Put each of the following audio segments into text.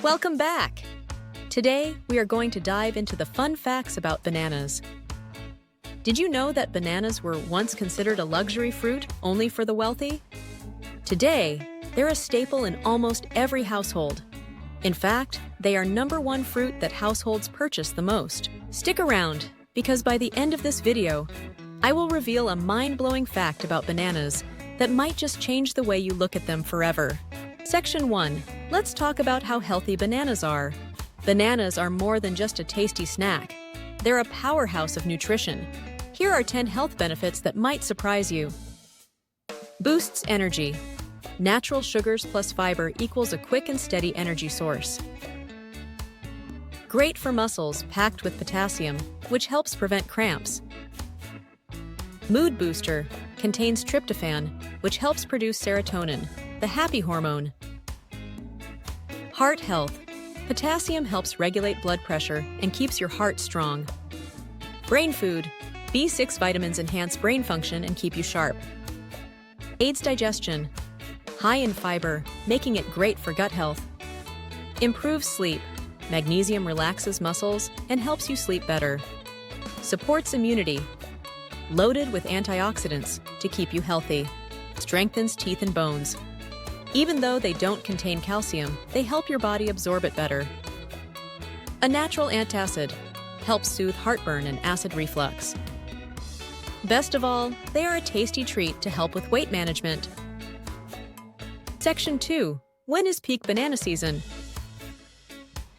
Welcome back! Today, we are going to dive into the fun facts about bananas. Did you know that bananas were once considered a luxury fruit only for the wealthy? Today, they're a staple in almost every household. In fact, they are #1 fruit that households purchase the most. Stick around, because by the end of this video, I will reveal a mind-blowing fact about bananas that might just change the way you look at them forever. Section 1. Let's talk about how healthy bananas are. Bananas are more than just a tasty snack. They're a powerhouse of nutrition. Here are 10 health benefits that might surprise you. Boosts energy. Natural sugars plus fiber equals a quick and steady energy source. Great for muscles packed with potassium, which helps prevent cramps. Mood booster. Contains tryptophan, which helps produce serotonin, the happy hormone. Heart health. Potassium helps regulate blood pressure and keeps your heart strong. Brain food. B6 vitamins enhance brain function and keep you sharp. Aids digestion. High in fiber, making it great for gut health. Improves sleep. Magnesium relaxes muscles and helps you sleep better. Supports immunity. Loaded with antioxidants to keep you healthy. Strengthens teeth and bones. Even though they don't contain calcium, they help your body absorb it better. A natural antacid. Helps soothe heartburn and acid reflux. Best of all, they are a tasty treat to help with weight management. Section 2. When is peak banana season?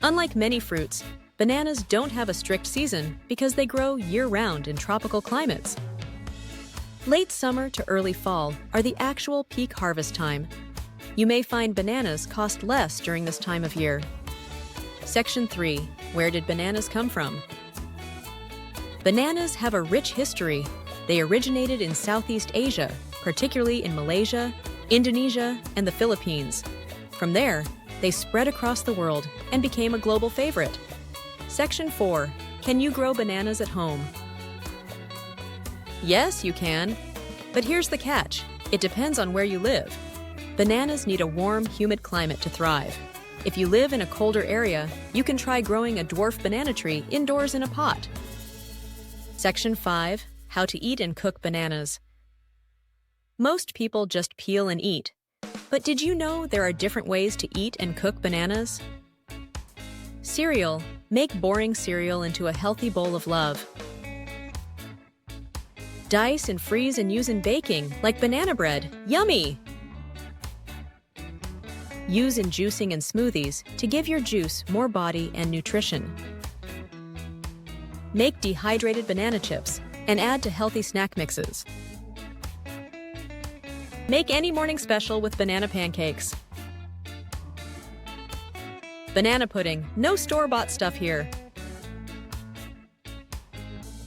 Unlike many fruits, bananas don't have a strict season because they grow year-round in tropical climates. Late summer to early fall are the actual peak harvest time. You may find bananas cost less during this time of year. Section 3. Where did bananas come from? Bananas have a rich history. They originated in Southeast Asia, particularly in Malaysia, Indonesia, and the Philippines. From there, they spread across the world and became a global favorite. Section 4. Can you grow bananas at home? Yes, you can. But here's the catch. It depends on where you live. Bananas need a warm, humid climate to thrive. If you live in a colder area, you can try growing a dwarf banana tree indoors in a pot. Section 5. How to eat and cook bananas. Most people just peel and eat. But did you know there are different ways to eat and cook bananas? Cereal. Make boring cereal into a healthy bowl of love. Dice and freeze and use in baking, like banana bread. Yummy! Use in juicing and smoothies to give your juice more body and nutrition. Make dehydrated banana chips and add to healthy snack mixes. Make any morning special with banana pancakes. Banana pudding, no store-bought stuff here.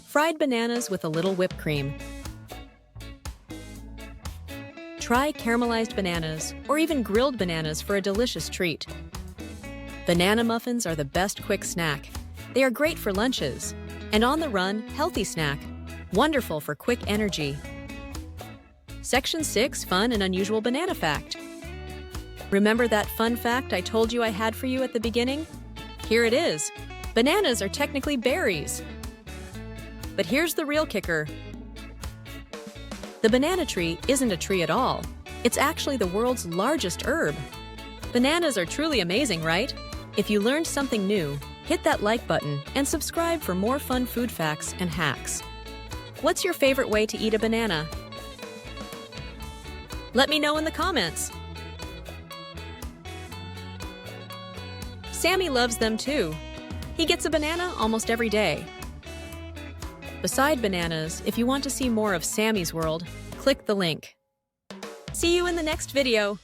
Fried bananas with a little whipped cream. Try caramelized bananas or even grilled bananas for a delicious treat. Banana muffins are the best quick snack. They are great for lunches. And on the run, healthy snack. Wonderful for quick energy. Section 6. Fun and unusual banana fact. Remember that fun fact I told you I had for you at the beginning? Here it is. Bananas are technically berries. But here's the real kicker. The banana tree isn't a tree at all. It's actually the world's largest herb. Bananas are truly amazing, right? If you learned something new, hit that like button and subscribe for more fun food facts and hacks. What's your favorite way to eat a banana? Let me know in the comments. Sammy loves them too. He gets a banana almost every day. Beside bananas, if you want to see more of Sammy's world, click the link. See you in the next video.